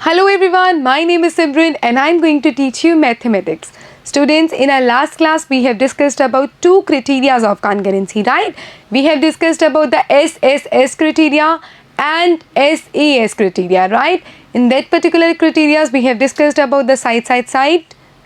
Hello everyone, my name is Simran and I am going to teach you mathematics. Students, in our last class we have discussed about two criteria of congruency, right? We have discussed about the SSS criteria and SAS criteria, right? In that particular criteria we have discussed about the side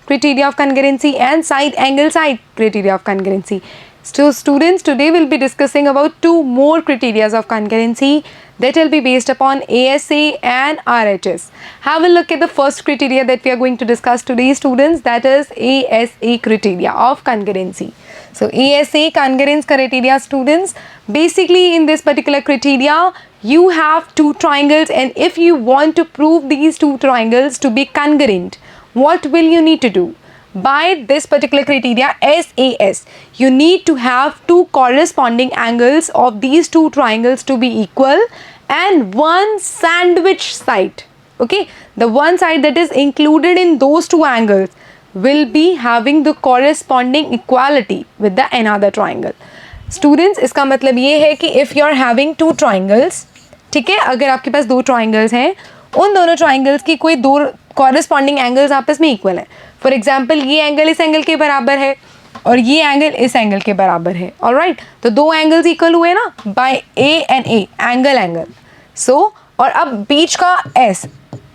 criteria of congruency and side criteria of congruency. So students, today we'll be discussing about two more criteria of congruency that will be based upon ASA and RHS. Have a look at the first criteria that we are going to discuss today, students, that is ASA criteria of congruency. So ASA congruence criteria, students, basically in this particular criteria you have two triangles, and if you want to prove these two triangles to be congruent, what will you need to do? By this particular criteria SAS, you need to have two corresponding angles of these two triangles to be equal and one sandwich side. Okay, the one side that is included in those two angles will be having the corresponding equality with the another triangle. Students, इसका मतलब ये है कि if you are having two triangles, ठीक है, अगर आपके पास दो triangles हैं, उन दोनों triangles की कोई दो corresponding angles आपस में equal है. फॉर एग्जाम्पल ये एंगल इस एंगल के बराबर है और ये एंगल इस एंगल के बराबर है. ऑलराइट, तो दो एंगल्स इक्वल हुए ना by A and A, angle. So और अब बीच का एस,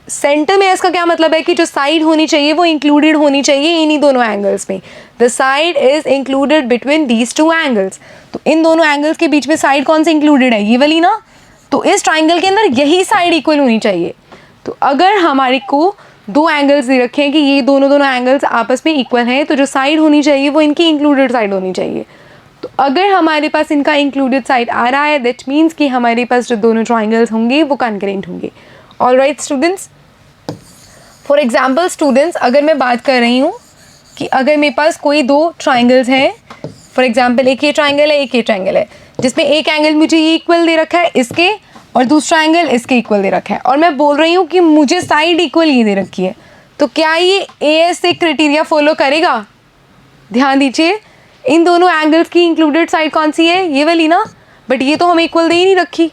सेंटर में एस का क्या मतलब है कि जो साइड होनी चाहिए वो इंक्लूडेड होनी चाहिए इन्हीं दोनों एंगल्स में. The side is included between these two angles. तो इन दोनों एंगल्स के बीच में साइड कौन सी इंक्लूडेड है? ये वाली ना. तो इस ट्राइंगल के अंदर यही साइड इक्वल होनी चाहिए. तो अगर हमारे को दो एंगल्स दे रखे हैं कि ये दोनों एंगल्स आपस में इक्वल हैं, तो जो साइड होनी चाहिए वो इनकी इंक्लूडेड साइड होनी चाहिए. तो अगर हमारे पास इनका इंक्लूडेड साइड आ रहा है, दैट मीन्स कि हमारे पास जो दोनों ट्राइंगल्स होंगे वो कॉन्करेंट होंगे. Alright students, for example students, अगर मैं बात कर रही हूँ कि अगर मेरे पास कोई दो ट्राइंगल्स हैं, फॉर एग्जाम्पल एक ये ट्राइंगल है, एक ये ट्राइंगल है, जिसमें एक एंगल मुझे ये इक्वल दे रखा है इसके और दूसरा एंगल इसके इक्वल दे रखा है, और मैं बोल रही हूँ कि मुझे साइड इक्वल ये दे रखी है, तो क्या ये ASA क्राइटेरिया फॉलो करेगा? ध्यान दीजिए, इन दोनों एंगल्स की इंक्लूडेड साइड कौन सी है? ये वाली ना. बट ये तो हमें इक्वल दे ही नहीं रखी,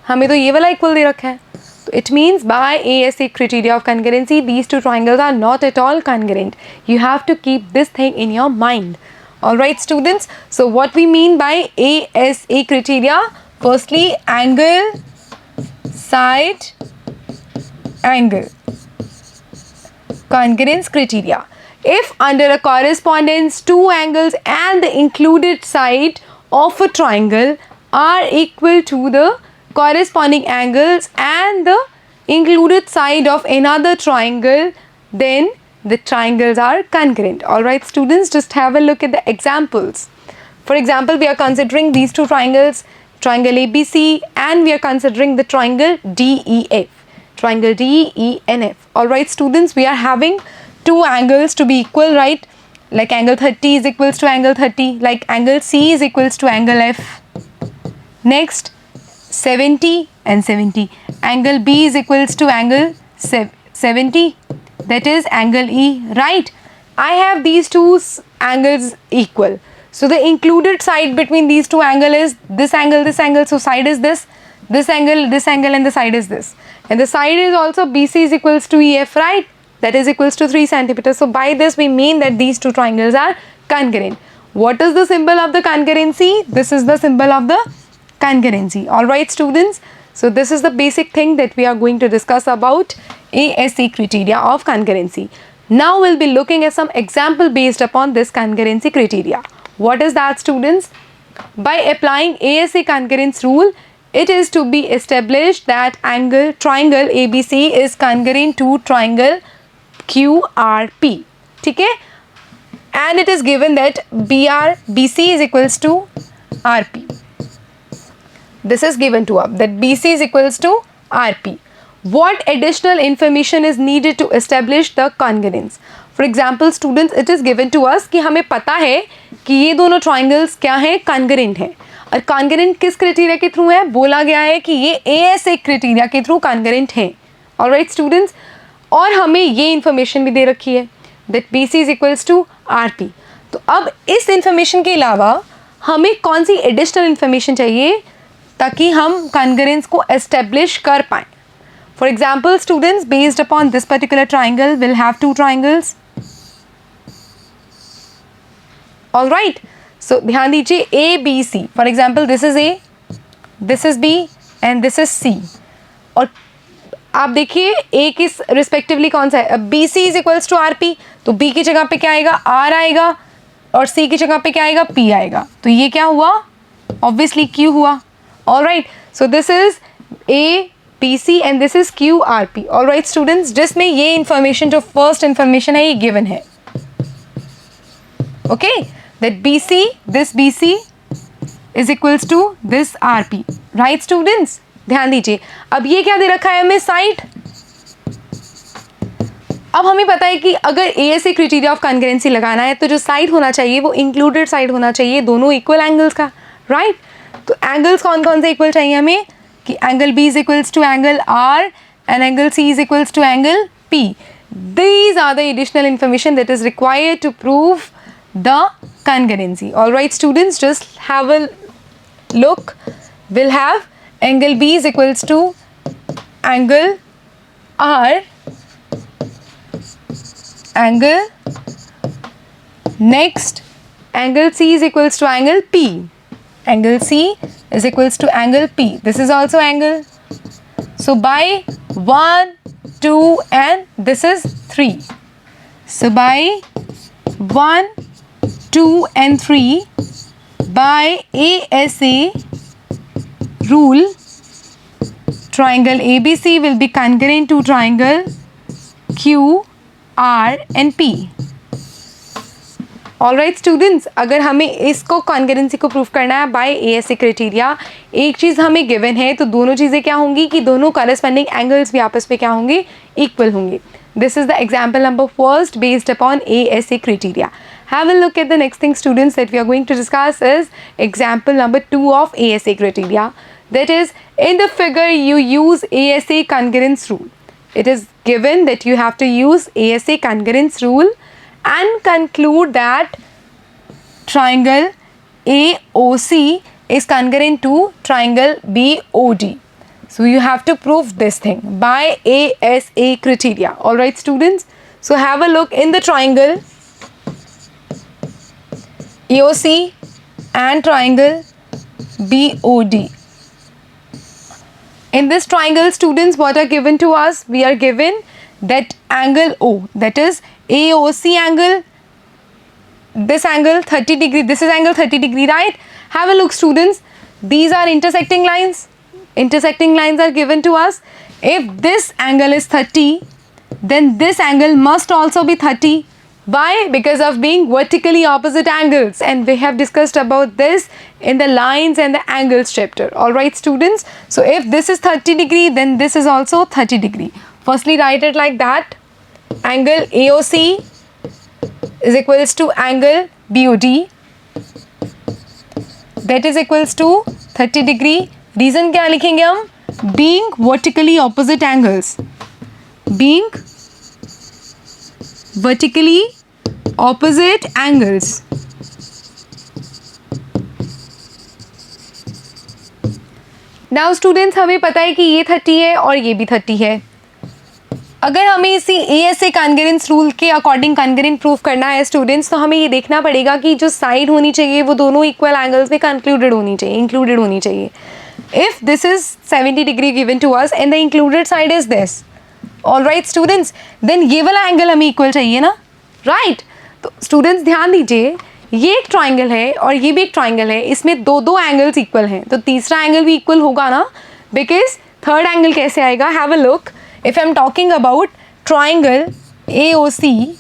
हमें तो ये वाला इक्वल दे रखा है. तो it means by ASA criteria of concurrency these two triangles are not at all concurrent. You have to keep this thing in your mind. Alright students, so what we mean by ASA criteria? Firstly, angle, side, angle. Congruence criteria. If under a correspondence two angles and the included side of a triangle are equal to the corresponding angles and the included side of another triangle, then the triangles are congruent. Alright students, just have a look at the examples. For example, we are considering these two triangles, triangle ABC, and we are considering the triangle DEF. Triangle DENF. Alright students, we are having two angles to be equal, right? Like angle 30 is equals to angle 30, like angle C is equals to angle F. Next, 70 and 70. Angle B is equals to angle 70. That is angle E, right? I have these two angles equal. So the included side between these two angles is this angle, this angle. So side is this angle, and the side is this. And the side is also BC is equals to EF, right? That is equals to 3 centimeters. So by this we mean that these two triangles are congruent. What is the symbol of the congruency? This is the symbol of the congruency. Alright students. So this is the basic thing that we are going to discuss about ASA criteria of congruency. Now we'll be looking at some example based upon this congruency criteria. What is that students? By applying ASA congruence rule, it is to be established that triangle ABC is congruent to triangle QRP. ठीक है? And it is given that BC is equals to RP. This is given to us that BC is equals to RP. What additional information is needed to establish the congruence? For example, students, it is given to us कि हमें पता है कि ये दोनों triangles क्या हैं? Congruent हैं. और congruent किस criteria के through है? बोला गया है कि ये ASA criteria के through congruent हैं. Alright students, और हमें ये information भी दे रखी है that BC is equals to RP. तो अब इस information के अलावा हमें कौन सी additional information चाहिए ताकि हम कॉन्करेंस को एस्टेब्लिश कर पाएँ? For example, students, based upon this particular triangle, will have two triangles. All right. So ध्यान दीजिए A, B, C. For example, this is A, this is B and this is C. और आप देखिए A किस respectively कौन सा है. अब B C is equals to R P, तो B की जगह पे क्या आएगा, R आएगा, और C की जगह पे क्या आएगा, P आएगा. तो ये क्या हुआ, ऑब्वियसली Q हुआ. All right. So this is A, B, C and this is Q, R, P. All right students, जिसमें ये इन्फॉर्मेशन जो फर्स्ट इन्फॉर्मेशन है ये गिवन है. Okay, that BC, this BC is equals to this RP. Right students? ध्यान दीजिए. अब ये क्या दे रखा है हमें, साइड. अब हमें पता है कि अगर ASA क्राइटेरिया ऑफ कॉन्करेंसी लगाना है तो जो साइड होना चाहिए वो इंक्लूडेड साइड होना चाहिए, दोनों इक्वल एंगल्स का. राइट. तो एंगल्स कौन कौन से इक्वल चाहिए हमें, कि angle B is equals to angle R and angle C is equals to angle P. These are the additional information that is required to prove the congruency. All right students, just have a look. We'll have angle B is equals to angle R, angle, next angle C is equals to angle P, angle C is equals to angle P. This is also angle. So by 1, 2 and this is 3. So by 1, 2 and 3, by ASA rule, triangle ABC will be congruent to triangle Q, R and P. All right students, अगर हमें इसको concurrency को proof करना है bye ASA criteria, एक चीज़ हमें given है तो दोनों चीज़ें क्या होंगी कि दोनों करस्पॉन्डिंग एंगल्स भी आपस में क्या होंगे, इक्वल होंगे. This is the example number first based upon ASA criteria. Have a look at the next thing students that we are going to discuss is example number 2 of ASA criteria. That is, in the figure you use ASA congruence rule. It is given that you have to use ASA congruence rule and conclude that triangle AOC is congruent to triangle BOD. So you have to prove this thing by ASA criteria. All right students, so have a look in the triangle AOC and triangle BOD. In this triangle students, what are given to us, we are given that angle O, that is AOC angle, this angle 30 degree, this is angle 30 degree, right? Have a look students, these are intersecting lines. Intersecting lines are given to us. If this angle is 30, then this angle must also be 30. Why? Because of being vertically opposite angles, and we have discussed about this in the lines and the angles chapter. All right students, so if this is 30 degree, then this is also 30 degree. Firstly write it like that, angle AOC is equals to angle BOD, that is equals to 30 degree. Reason क्या लिखेंगे हम, being vertically opposite angles, being vertically opposite angles. Now students, हमें पता है कि ये 30 है और ये भी 30 है. अगर हमें इसी ASA कॉन्करेंस रूल के अकॉर्डिंग कॉन्करेंट प्रूफ करना है स्टूडेंट्स, तो हमें ये देखना पड़ेगा कि जो साइड होनी चाहिए वो दोनों इक्वल एंगल्स में कंक्लूडेड होनी चाहिए, इंक्लूडेड होनी चाहिए. If this is 70 degree given to us and the included side is this, all right students, then ये वाला एंगल हमें इक्वल चाहिए ना, राइट? तो स्टूडेंट्स ध्यान दीजिए, ये एक ट्राइंगल है और ये भी एक ट्राइंगल है, इसमें दो दो एंगल्स इक्वल हैं, तो तीसरा एंगल भी इक्वल होगा ना, बिकॉज थर्ड एंगल कैसे आएगा. Have a look, if I am talking about triangle AOC,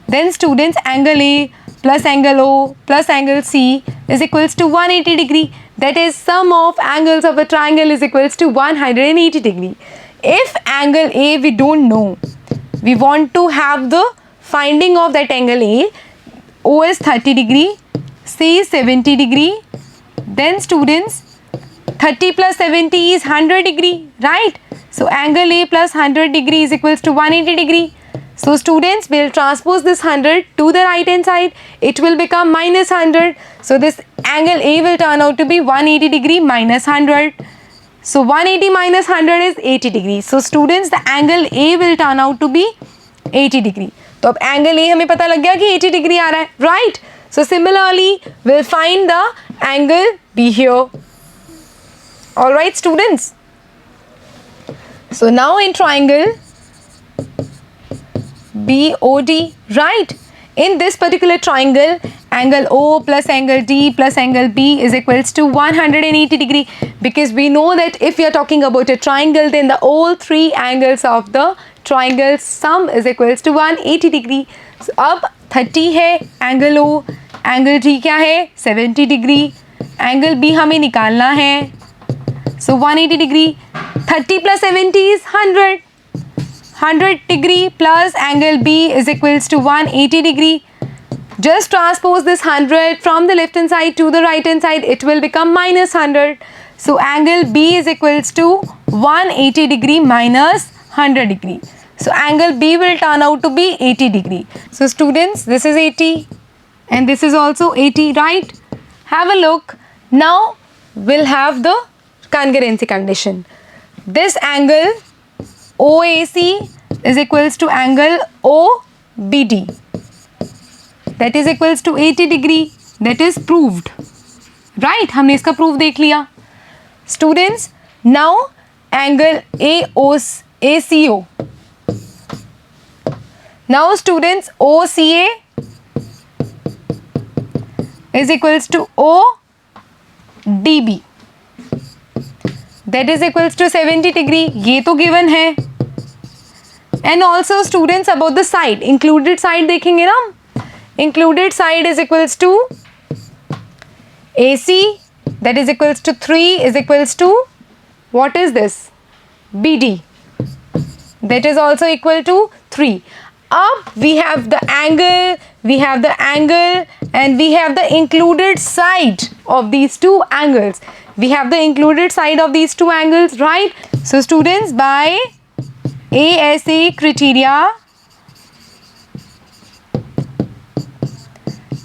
then students angle A plus angle O plus angle C is equals to 180 degree. That is, sum of angles of a triangle is equals to 180 degree. If angle A we don't know, we want to have the finding of that angle A. O is 30 degree, C is 70 degree. Then students, 30 plus 70 is 100 degree, right? So angle A plus 100 degree is equals to 180 degree. So students, will transpose this 100 to the right hand side, it will become minus 100. So this angle A will turn out to be 180 degree minus 100. So 180 minus 100 is 80 degree. So students, the angle A will turn out to be 80 degree. तो अब angle A हमें पता लग गया कि 80 degree आ रहा है, right? So similarly, we'll find the angle B here. All right, students. So now in triangle BOD, right? In this particular triangle, angle O plus angle D plus angle B is equals to 180 degree, because we know that if we are talking about a triangle, then the all three angles of the triangle sum is equals to 180 degree. So अब 30 है angle O, angle D क्या है 70 degree, angle B हमें निकालना है, so 180 degree, 30 plus 70 is 100. 100 degree plus angle B is equals to 180 degree. Just transpose this 100 from the left hand side to the right hand side, it will become minus 100. So angle B is equals to 180 degree minus 100 degree. So angle B will turn out to be 80 degree. So students, this is 80 and this is also 80, right? Have a look. Now we'll have the congruency condition. This angle OAC is equals to angle OBD, that is equals to 80 degree. That is proved, right? हमने इसका proof देख लिया. Students, now angle ACO. Now students, OCA is equals to ODB, that is equals to 70 degree. ये तो given है. And also students, about the side, included side देखेंगे ना, included side is equals to AC, that is equals to 3 is equals to, what is this, BD, that is also equal to 3. Up we have the angle, and we have the included side of these two angles. We have the included side of these two angles, right? So students, by ASA criteria,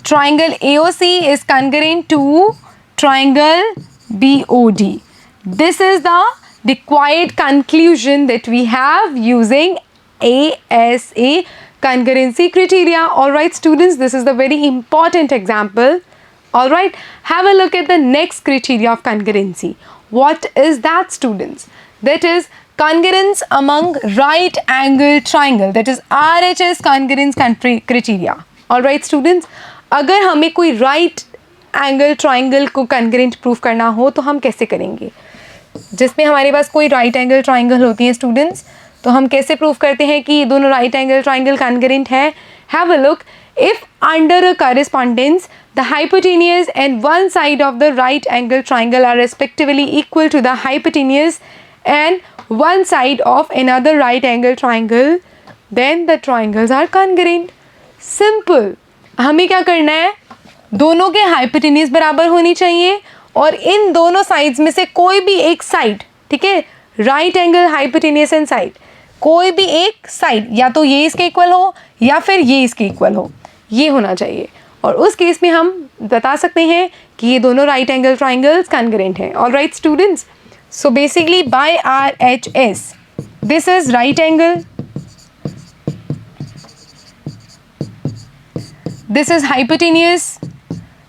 triangle AOC is congruent to triangle BOD. This is the required conclusion that we have using ASA congruency criteria. Alright students, this is the very important example. Alright, have a look at the next criteria of congruency. What is that, students? That is congruence among right angle triangle, that is RHS congruence criteria. Alright students, अगर हमें कोई right angle triangle को congruent proof करना हो तो हम कैसे करेंगे? जिसमें हमारे पास कोई right angle triangle होती है students, तो हम कैसे proof करते हैं कि ये दोनों right angle triangle congruent है? Have a look. If under a correspondence, the hypotenuse and one side of the right angle triangle are respectively equal to the hypotenuse and one side of another right angle triangle, then the triangles are congruent. Simple. हमें क्या करना है? दोनों के hypotenuse बराबर होनी चाहिए और इन दोनों sides में से कोई भी एक side, ठीक है, right angle hypotenuse and side, कोई भी एक side या तो ये इसके equal हो या फिर ये इसके equal हो, ये होना चाहिए. और उस केस में हम बता सकते हैं कि ये दोनों right angle triangles congruent हैं. Alright students. So basically by RHS, this is right angle, this is hypotenuse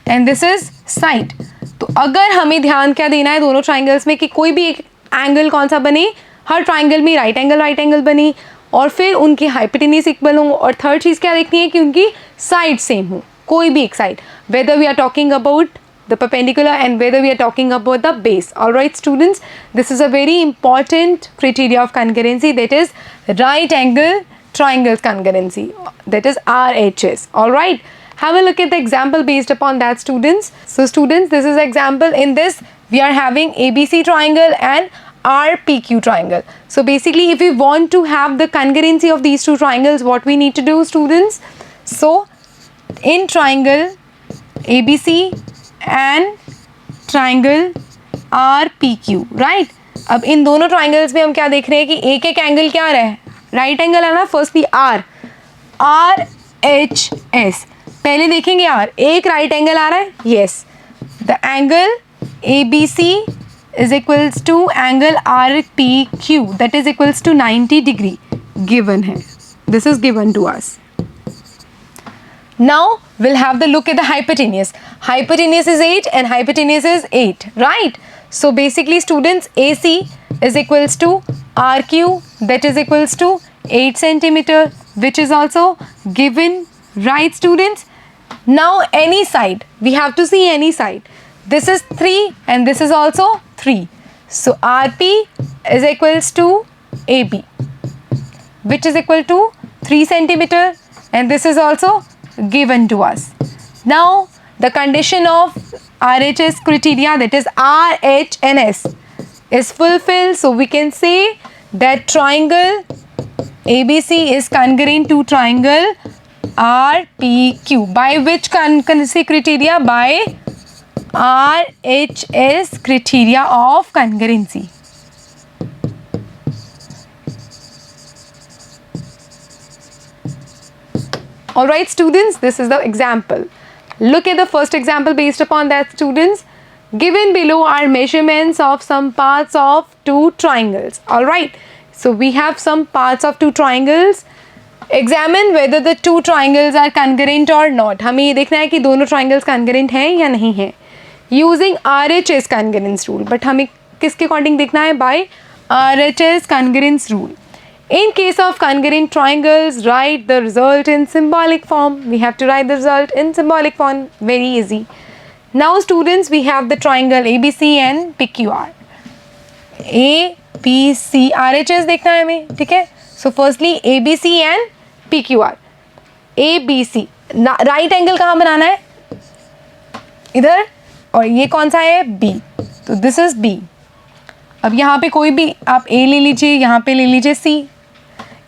and this is side. तो अगर हमें ध्यान क्या देना है दोनों triangles में कि कोई भी एक angle कौन सा बने, हर triangle में right angle बनी और फिर उनकी hypotenuse equal हो, और थर्ड चीज़ क्या देखनी है कि उनकी side same हो, कोई भी एक side, whether we are talking about the perpendicular and whether we are talking about the base. Alright students, this is a very important criteria of congruency, that is right angle triangles congruency, that is RHS. Alright, have a look at the example based upon that, students. So students, this is example. In this we are having ABC triangle and RPQ triangle. So basically if we want to have the congruency of these two triangles, what we need to do, students? So in triangle ABC and triangle RPQ, right? अब इन दोनों triangles में हम क्या देख रहे हैं कि एक एक angle क्या आ रहा है, right angle है ना. Firstly RHS, पहले देखेंगे R, एक right angle आ रहा है, yes. The angle ABC is equals to angle RPQ that is equals to 90 degree given है. This is given to us. Now we'll have the look at the hypotenuse. Hypotenuse is 8 and hypotenuse is 8, right? So basically students, AC is equals to RQ that is equals to 8 centimeter, which is also given, right students? Now any side, we have to see any side. This is 3 and this is also 3. So RP is equals to AB, which is equal to 3 centimeter, and this is also given to us. Now the condition of RHS criteria, that is RHNS, is fulfilled. So we can say that triangle ABC is congruent to triangle RPQ. By which congruency criteria? By RHS criteria of congruency. Alright students, this is the example. Look at the first example based upon that students. Given below are measurements of some parts of two triangles. Alright, so we have some parts of two triangles. Examine whether the two triangles are congruent or not. हमें ये देखना है कि दोनों triangles congruent हैं या नहीं हैं. Using RHS congruence rule. But हमें किसके according देखना है? By RHS congruence rule. In case of congruent triangles, write the result in symbolic form. We have to write the result in symbolic form. Very easy. Now students, we have the triangle ABC and PQR. ABC, RHS देखना है हमें, ठीक है? So firstly ABC and PQR. ABC, right angle कहाँ बनाना है? इधर, और ये कौन सा है? B. तो this is B. अब यहाँ पे कोई भी आप A ले लीजिए, यहाँ पे ले लीजिए C.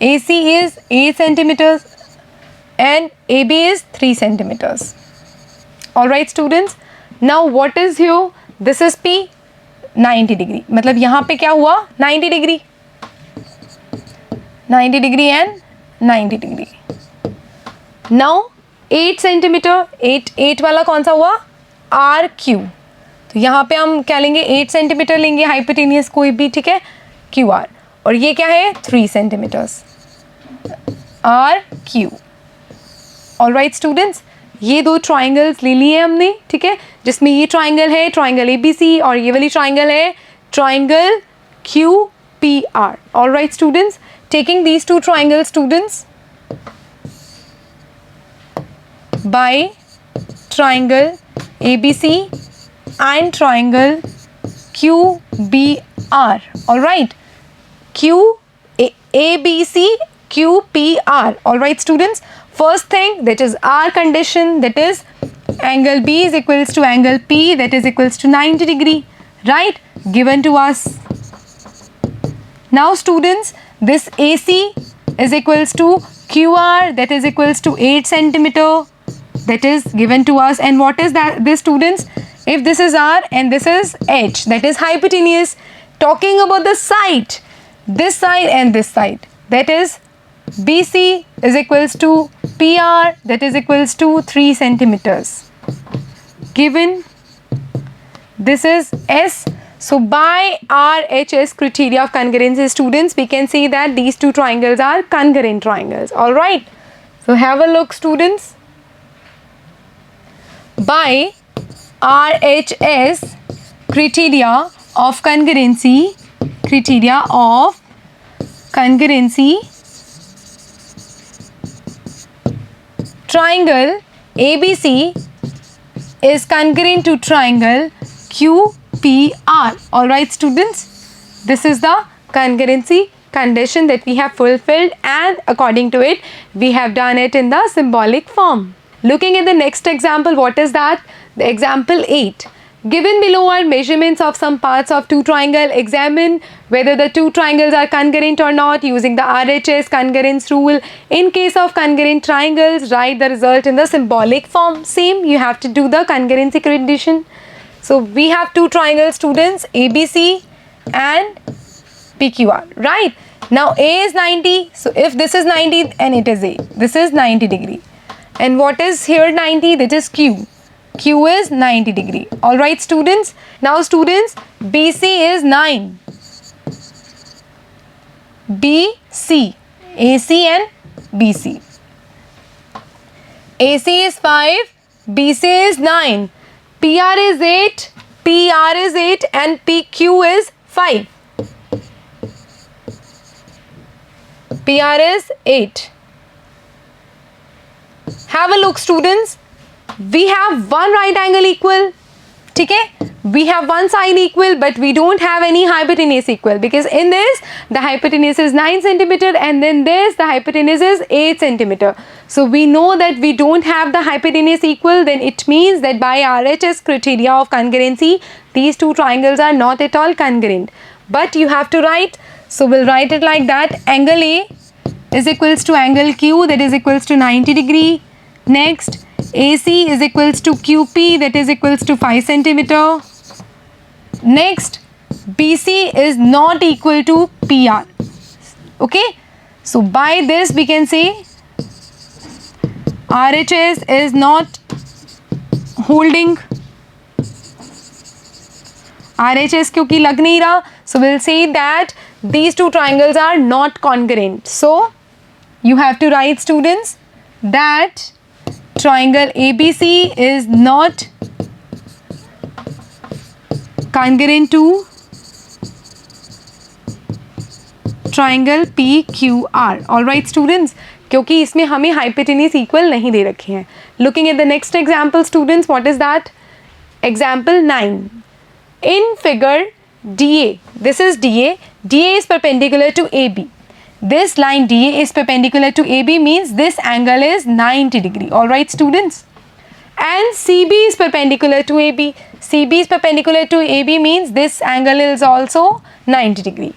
AC is 8 centimeters and AB is 3 centimeters. Alright students, now what is here? This is P, 90 degree. मतलब यहाँ पे क्या हुआ? 90 degree. 90 degree and 90 degree. Now 8 centimeter, 8 वाला कौन सा हुआ? RQ. तो यहाँ पे हम क्या लेंगे? 8 centimeter लेंगे हाइपोटेनियस कोई भी, ठीक है? QR. और ये क्या है? 3 centimeters. RQ. Alright students, ये दो triangles ले लिए हमने, ठीक है? जिसमें ये triangle है triangle ABC और ये वाली triangle है triangle QPR. Alright students, taking these two triangles students by triangle ABC and triangle QBR. Alright, ABC QPR. Alright students, first thing, that is our condition, that is angle B is equals to angle P, that is equals to 90 degree, right, given to us. Now students, this AC is equals to QR, that is equals to 8 centimeter, that is given to us. And what is that, this students? If this is R and this is H, that is hypotenuse. Talking about the side, this side and this side, that is BC is equals to PR, that is equals to 3 centimeters. Given this is S. So by RHS criteria of congruency students, we can see that these two triangles are congruent triangles. Alright. So have a look students. By RHS criteria of congruency, triangle ABC is congruent to triangle QPR. Alright students, this is the congruency condition that we have fulfilled, and according to it we have done it in the symbolic form. Looking at the next example, what is that? The example 8. Given below are measurements of some parts of two triangles. Examine whether the two triangles are congruent or not using the RHS congruence rule. In case of congruent triangles, write the result in the symbolic form. Same, you have to do the congruency condition. So we have two triangles students, ABC and PQR, right? Now A is 90, so if this is 90 and it is A, this is 90 degree. And what is here 90? That is Q. Q is 90 degree. Alright students. Now students, BC is 9. BC, AC and BC. AC is 5, BC is 9, PR is 8, PR is 8 and PQ is 5. PR is 8. Have a look students. We have one right angle equal. ठीक है? We have one side equal but we don't have any hypotenuse equal because in this the hypotenuse is 9 centimeter and then this the hypotenuse is 8 centimeter. So we know that we don't have the hypotenuse equal, then it means that by RHS criteria of congruency these two triangles are not at all congruent. But you have to write, so we'll write it like that. Angle A is equals to angle Q, that is equals to 90 degree. Next AC is equals to QP, that is equals to 5 centimeter. Next BC is not equal to PR. Okay, so by this we can say RHS is not holding. RHS क्योंकि लग नहीं रहा, so we'll say that these two triangles are not congruent. So you have to write students that triangle ABC is not congruent to triangle PQR. All right students, क्योंकि इसमें हमें hypotenuse equal नहीं दे रखे हैं. Looking at the next example students, what is that? Example 9. In figure DA, this is DA. DA is perpendicular to AB. This line DA is perpendicular to AB means this angle is 90 degree. All right students. And CB is perpendicular to AB. CB is perpendicular to AB means this angle is also 90 degree.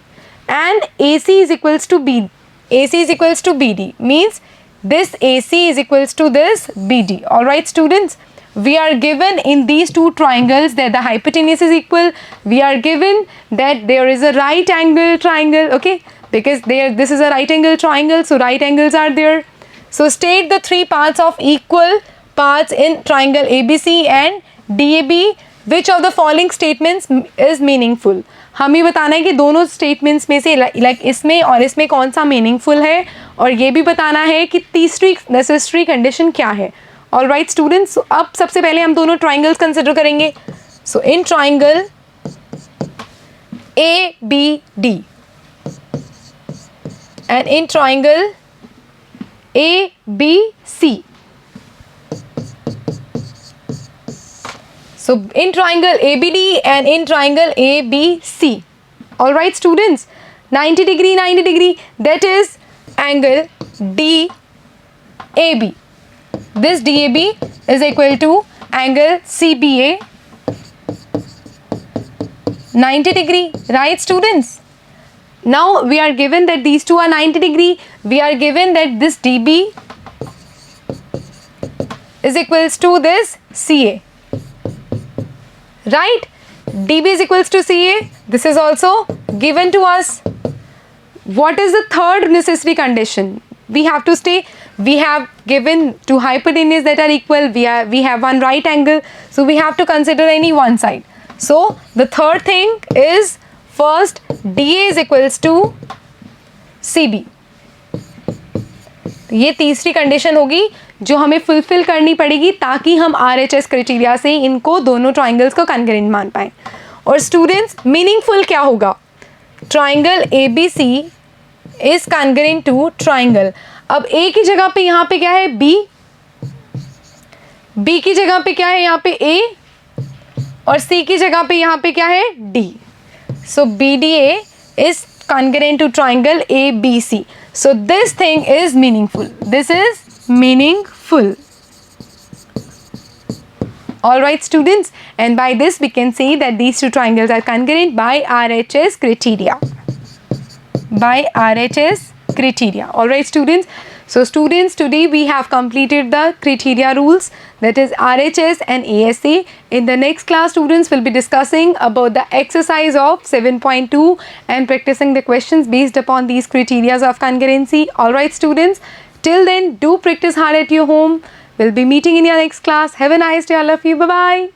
And AC is equals to B. AC is equals to BD means this AC is equals to this BD. All right students. We are given in these two triangles that the hypotenuse is equal. We are given that there is a right angle triangle. Okay. Because this is a right angle triangle, so right angles are there. So state the three parts of equal parts in triangle ABC and DAB. Which of the following statements is meaningful? हमें बताना है कि दोनों statements में से like इसमें और इसमें कौन सा meaningful है, और ये भी बताना है कि तीसरी necessary condition क्या है. All right students, so अब सबसे पहले हम दोनों triangles consider करेंगे. So in triangle ABD and in triangle ABC. So in triangle ABD and in triangle ABC. All right students, 90 degree, 90 degree, that is angle DAB. This DAB is equal to angle CBA 90 degree, right students? Now we are given that these two are 90 degree. We are given that this DB is equals to this CA. Right? DB is equals to CA. This is also given to us. What is the third necessary condition? We have to stay. We have given two hypotenuse that are equal. We have one right angle. So we have to consider any one side. So the third thing is first DA is equals to CB. ये तीसरी condition होगी जो हमें fulfil करनी पड़ेगी ताकि हम RHS criteria से इनको दोनों ट्राइंगल्स को कॉन्करेंट मान पाएँ. और स्टूडेंट्स मीनिंगफुल क्या होगा? Triangle ABC is concurrent to triangle. अब A की जगह पे यहाँ पे क्या है B, B की जगह पे क्या है यहाँ पे A, और C की जगह पे यहाँ पे क्या है D. So BDA is congruent to triangle ABC. So this thing is meaningful. This is meaningful. Alright students, and by this we can say that these two triangles are congruent by RHS criteria. By RHS criteria. Alright students. So students, today we have completed the criteria rules, that is RHS and ASA. In the next class students will be discussing about the exercise of 7.2 and practicing the questions based upon these criteria of congruency. Alright students, till then do practice hard at your home. We'll be meeting in your next class. Have a nice day all of you. Bye bye.